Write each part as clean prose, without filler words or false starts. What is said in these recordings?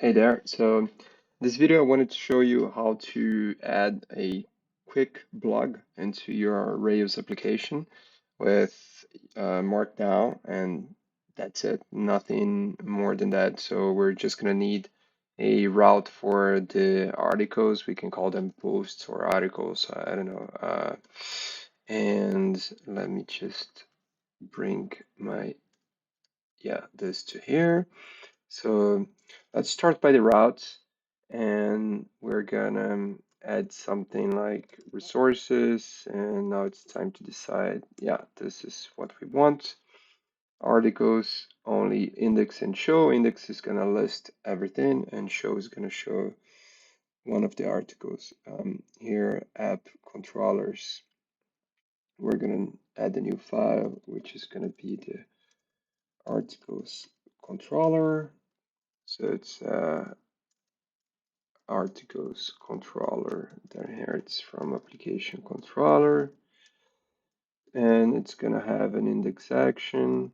Hey there. So this video I wanted to show you how to add a quick blog into your Rails application with Markdown, and that's it. Nothing more than that. So we're just gonna need a route for the articles. We can call them posts or articles. I don't know. And let me just bring my this to here. So let's start by the routes, and we're gonna add something like resources, and now it's time to decide, yeah, this is what we want. Articles, only index and show. Index is gonna list everything, and show is gonna show one of the articles. Here, app controllers, we're gonna add a new file, which is gonna be the articles controller. So it's articles controller that inherits from application controller, and it's gonna have an index action,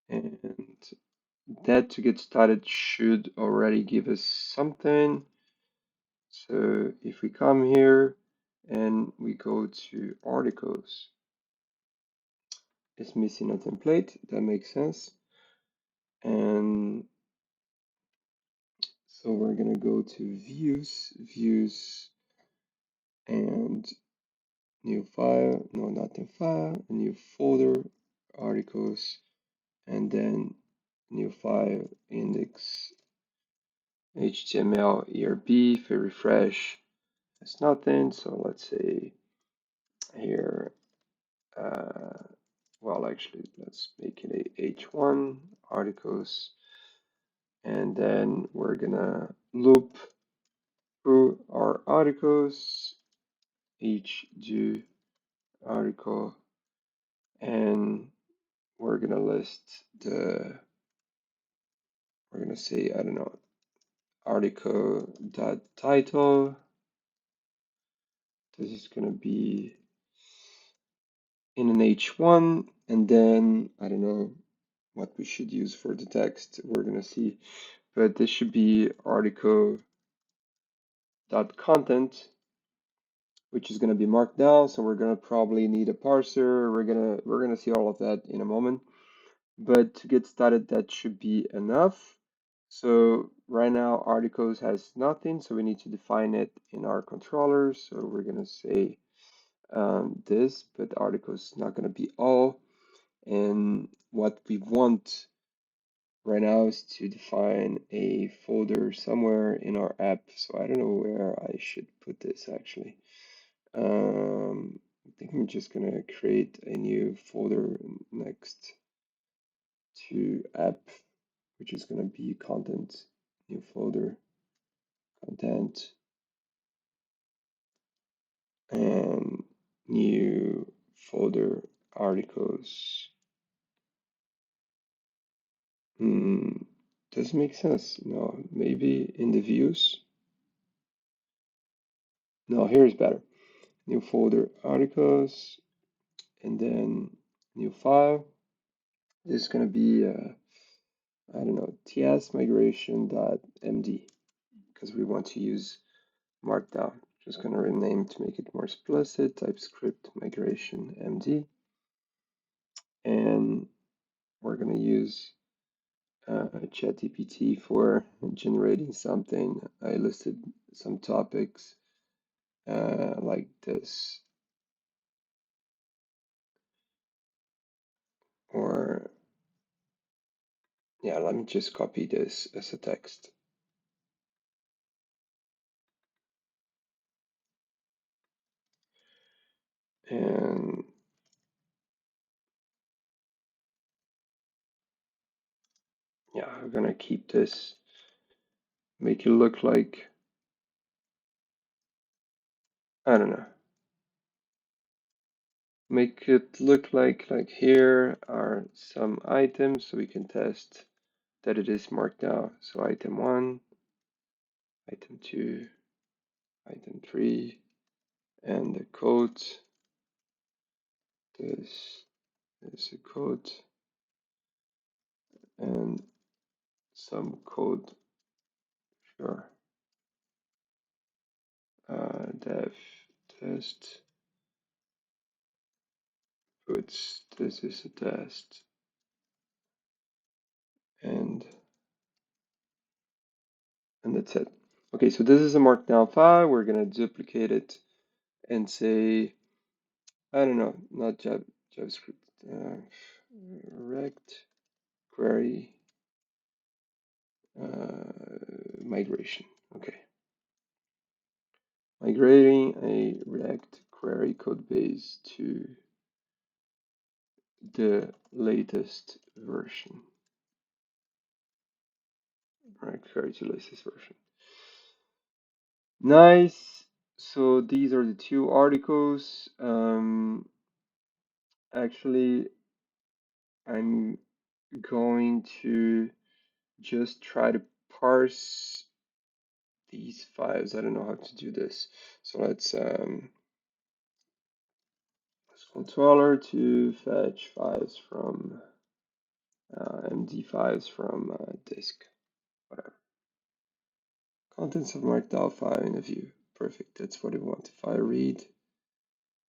and that to get started should already give us something. So if we come here and we go to articles, it's missing a template. That makes sense. And so we're gonna go to views, and new file, no, not new file, a new folder, articles, and then new file, index, HTML, ERB. If I refresh, it's nothing. So let's say here, well, actually, let's make it a H1 articles, and then we're gonna loop through our articles, each do article, and we're gonna list the, we're gonna say, I don't know, article dot title. This is gonna be in an H1, and then I don't know what we should use for the text. We're gonna see, but this should be article dot content, which is gonna be marked down. So we're gonna probably need a parser. We're gonna see all of that in a moment. But to get started, that should be enough. So right now articles has nothing, so we need to define it in our controller. So we're gonna say this, but articles is not gonna be all. And what we want right now is to define a folder somewhere in our app. So I don't know where I should put this actually. I think I'm just gonna create a new folder next to app, which is going to be content, new folder, content, and new folder, articles. Doesn't make sense. No, maybe in the views. No, here's better. New folder, articles, and then new file. This is going to be, I don't know, ts migration.md, because we want to use Markdown. Just going to rename to make it more explicit, TypeScript migration MD. And we're going to use ChatGPT for generating something. I listed some topics like this. Or, yeah, let me just copy this as a text. And yeah, I'm gonna keep this, make it look like, I don't know, make it look like here are some items so we can test that it is marked down. So item 1, item 2, item 3, and the code. This is a code and some code Sure. Dev test puts this is a test and that's it. Okay, so this is a markdown file. We're gonna duplicate it and say, I don't know, not JavaScript, rect query migration. Okay, migrating a React query code base to the latest version. React query to latest version. Nice. So these are the two articles. Actually, I'm going to just try to parse these files. I don't know how to do this. So let's controller to fetch files from MD files from disk, whatever. Contents of markdown file in a view. Perfect. That's what we want. File read,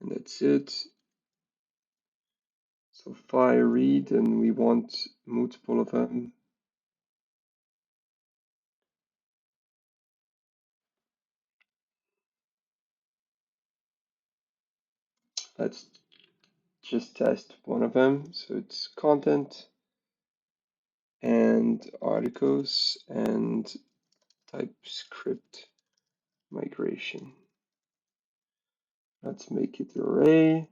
and that's it. So file read, and we want multiple of them. Let's just test one of them. So it's content and articles and TypeScript migration. Let's make it array.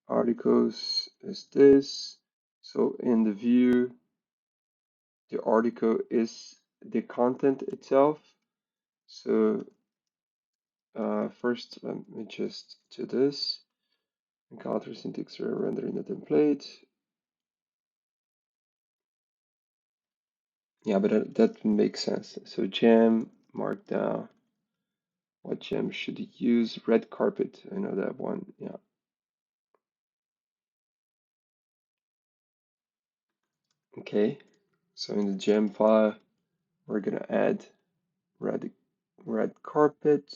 Articles is this. So in the view, the article is the content itself. So first, let me just do this. Encounter syntax error rendering the template. Yeah, but that makes sense. So gem, markdown. What gem should you use? Red carpet. I know that one. Yeah. Okay. So in the gem file, we're gonna add red carpet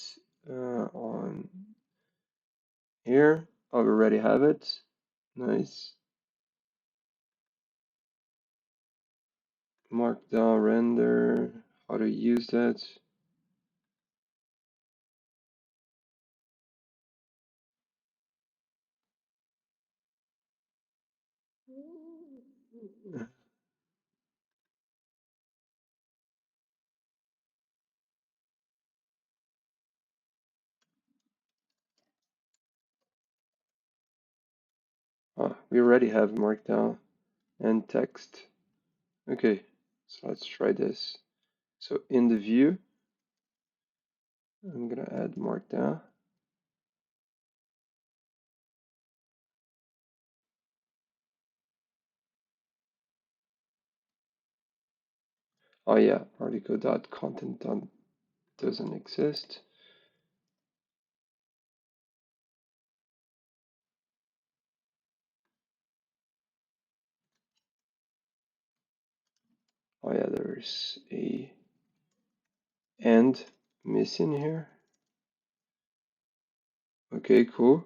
on here. Oh, we already have it. Nice. Markdown render. How to use that? We already have markdown and text. Okay, so let's try this. So in the view, I'm gonna add markdown. Oh yeah, article.content doesn't exist. Oh yeah, there's a end missing here. Okay, cool.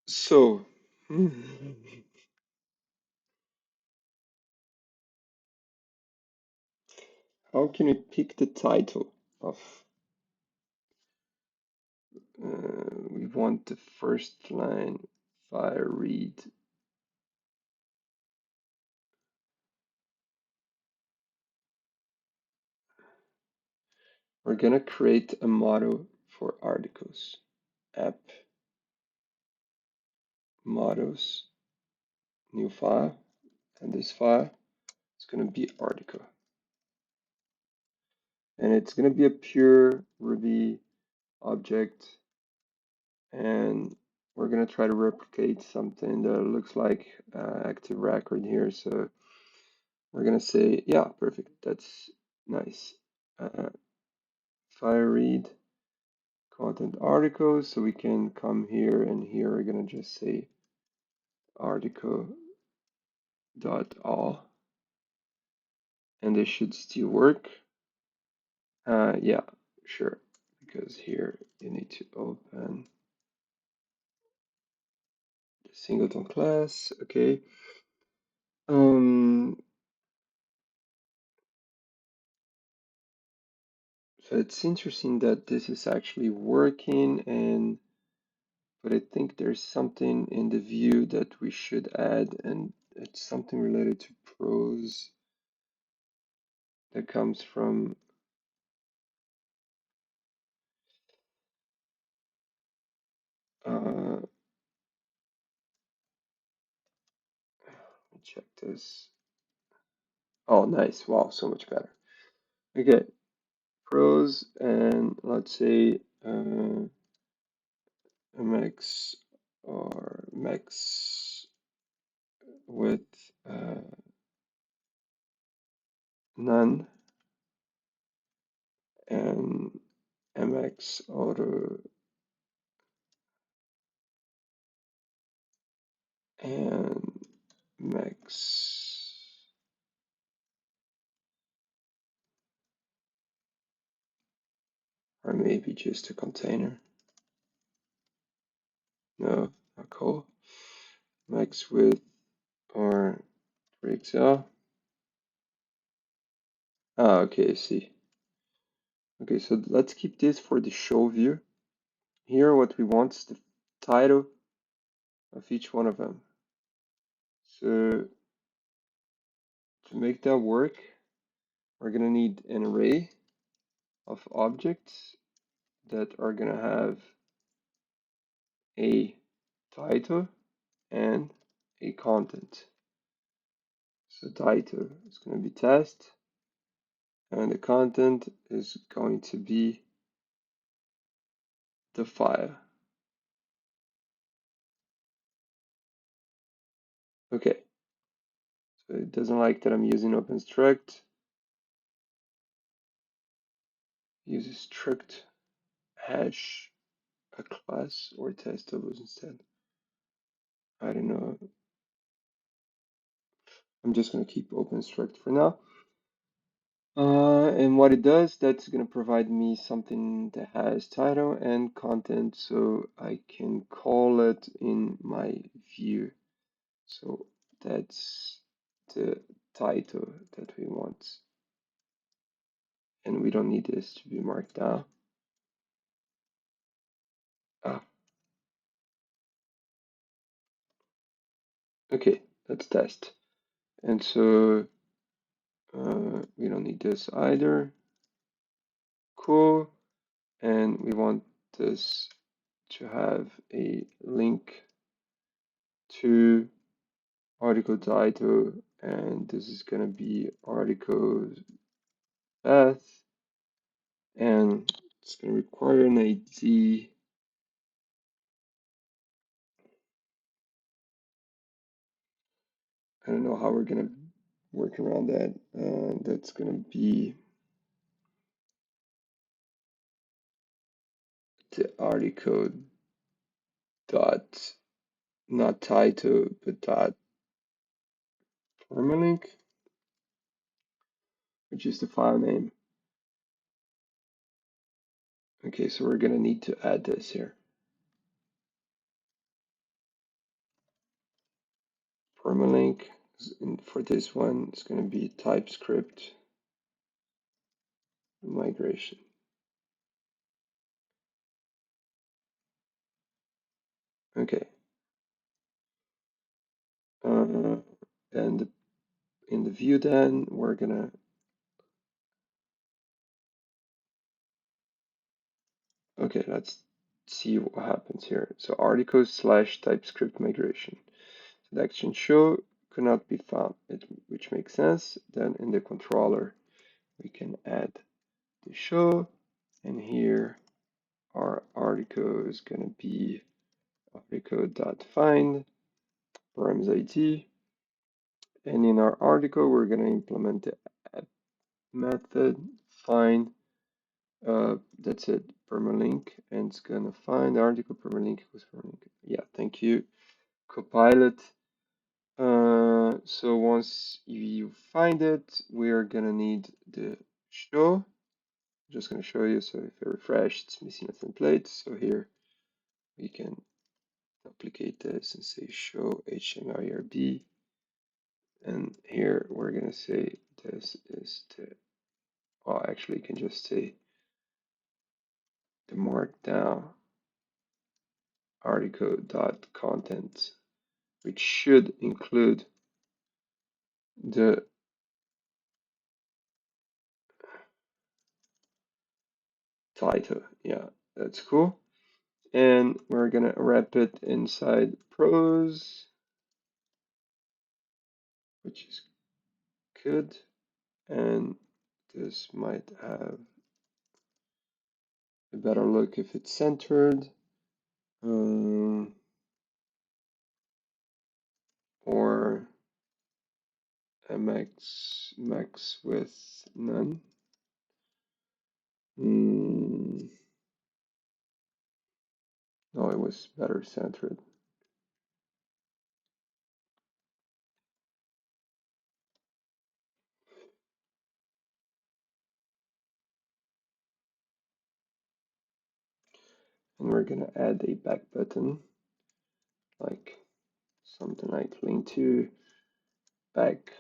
So how can we pick the title of we want the first line file read. We're gonna create a model for articles. App models, new file, and this file is gonna be article. And it's gonna be a pure Ruby object, and we're gonna try to replicate something that looks like active record here. So we're gonna say, yeah, perfect. That's nice. File read content articles. So we can come here and here we're gonna just say article dot all, and this should still work. Yeah, sure, because here you need to open the singleton class. Okay. So it's interesting that this is actually working, and but I think there's something in the view that we should add, and it's something related to prose that comes from let me check this. Oh, nice. Wow, so much better. Okay, prose, and let's say max or max with none, and mx auto and max, or maybe just a container. No, not cool. Max width or 3XL. Ah, okay, I see. Okay, so let's keep this for the show view. Here, what we want is the title of each one of them. So to make that work, we're gonna need an array of objects that are gonna have a title and a content. So title is gonna be test, and the content is going to be the file. Okay, so it doesn't like that I'm using OpenStruct. Use struct hash a class or test tables instead. I don't know. I'm just going to keep OpenStruct for now. And what it does, that's going to provide me something that has title and content, so I can call it in my view. So that's the title that we want. And we don't need this to be marked down. Ah, okay, let's test. And so we don't need this either. Cool. And we want this to have a link to article title, and this is going to be article path, and it's going to require an ID. I don't know how we're going to work around that. That's going to be the article dot, not title, but dot permalink, which is the file name. Okay, so we're going to need to add this here. Permalink for this one is going to be TypeScript migration. Okay. And in the view then, we're gonna, okay, let's see what happens here. So articles slash TypeScript migration. So the action show could not be found, which makes sense. Then in the controller, we can add the show, and here our article is gonna be article.find params ID. And in our article, we're gonna implement the add method find. That's it, permalink, and it's gonna find the article permalink equals permalink. Yeah, thank you. Copilot So once you find it, we're gonna need the show. Just gonna show you. So if I refresh, it's missing a template. So here we can duplicate this and say show HMIRB. And here we're gonna say this is the, well, actually you can just say the markdown article dot content, which should include the title. Yeah, that's cool. And we're gonna wrap it inside prose, which is good. And this might have a better look if it's centered. Or a max with none. No, it was better centered. And we're gonna add a back button, like something like link to back.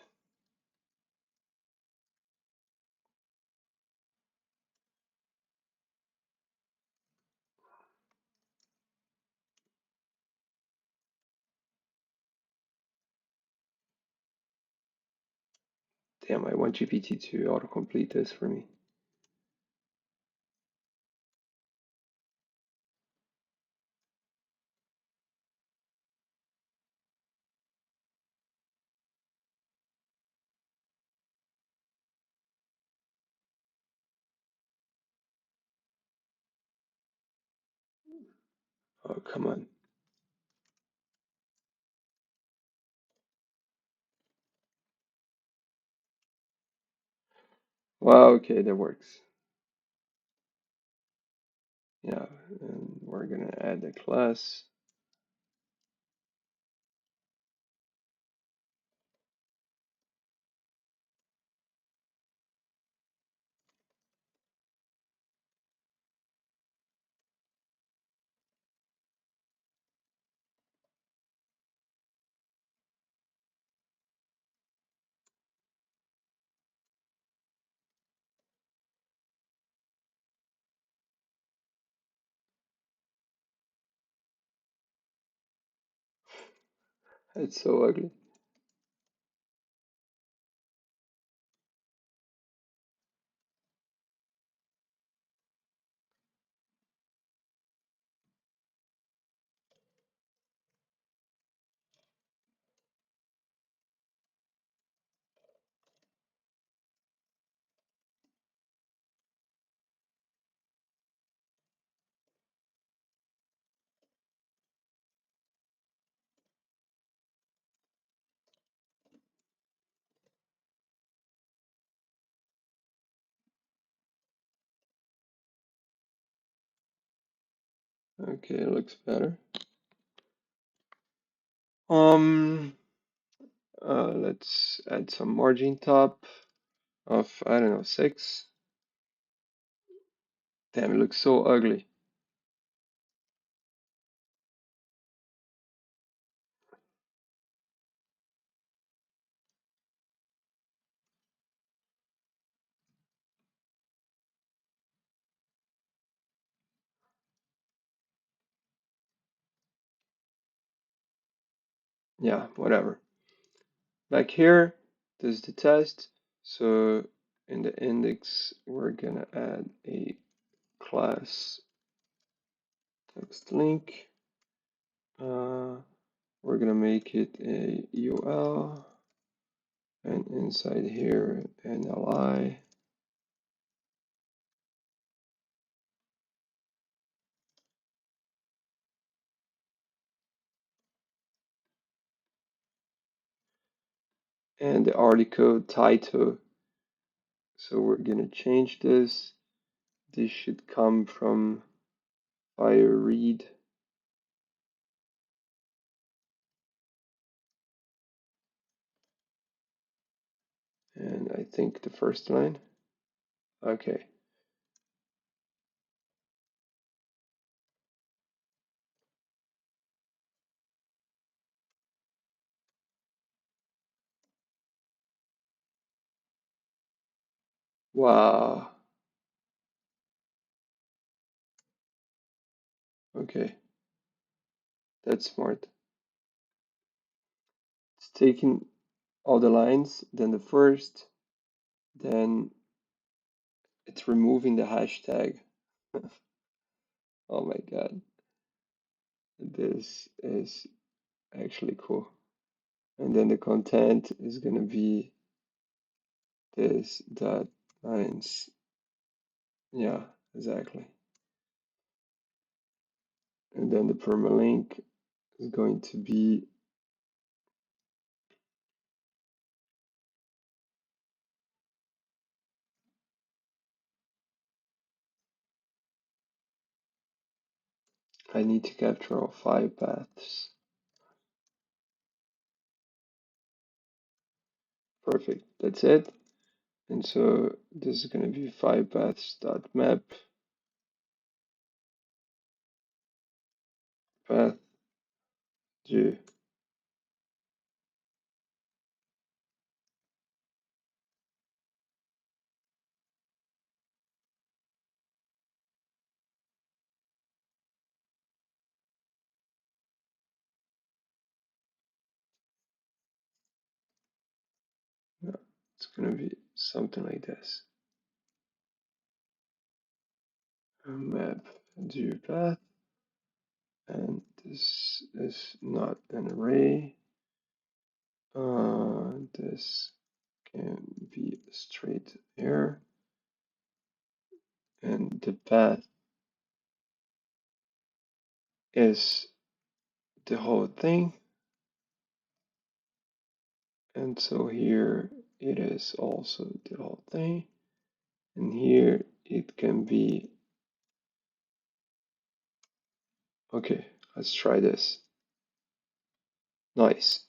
Damn, I want GPT to autocomplete this for me. Oh, come on. Well, okay, that works. Yeah, and we're gonna add a class. It's so ugly. Okay, it looks better. Um, let's add some margin top of, I don't know, 6. Damn, it looks so ugly. Yeah, whatever. Back here, this is the test. So in the index, we're gonna add a class text link. We're gonna make it a UL, and inside here an li. And the article title. So we're gonna change this. This should come from fire read. and I think the first line. Okay. Wow. Okay, that's smart. It's taking all the lines, then the first, then it's removing the hashtag. Oh my God, this is actually cool. And then the content is gonna be this dot lines. Yeah, exactly. And then the permalink is going to be, I need to capture all 5 paths. Perfect, that's it. And so this is going to be 5 paths dot map path 2. Yeah, it's going to be something like this. Map 2 path, and this is not an array. This can be a straight arrow, and the path is the whole thing. And so here it is also the whole thing. And here it can be, okay, let's try this. Nice.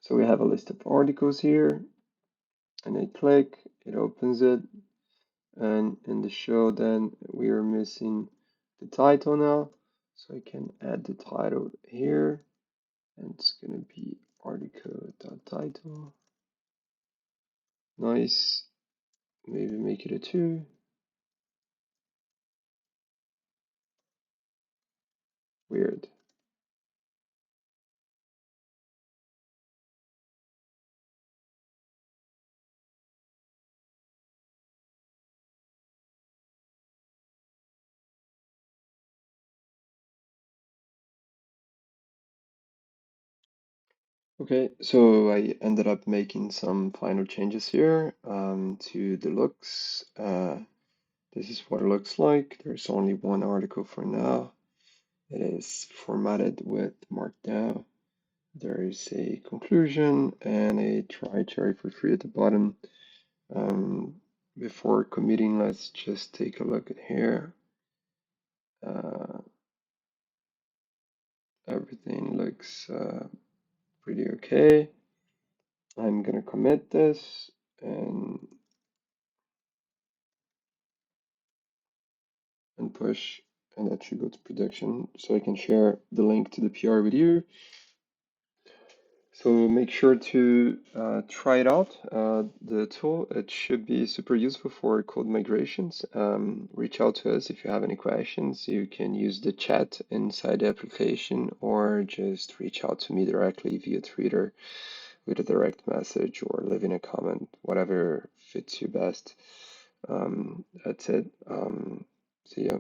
So we have a list of articles here, and I click, it opens it, and in the show then we are missing the title now. So I can add the title here, and it's gonna be article.title. Nice. Maybe make it a 2. Weird. Okay, so I ended up making some final changes here to the looks. This is what it looks like. There's only one article for now. It is formatted with Markdown. There is a conclusion and a try cherry for free at the bottom. Before committing, let's just take a look at here. Everything looks pretty okay. I'm gonna commit this and push, and that should go to production so I can share the link to the PR with you. So make sure to try it out, the tool. It should be super useful for code migrations. Reach out to us if you have any questions. You can use the chat inside the application or just reach out to me directly via Twitter with a direct message or leaving a comment, whatever fits you best. That's it. See ya.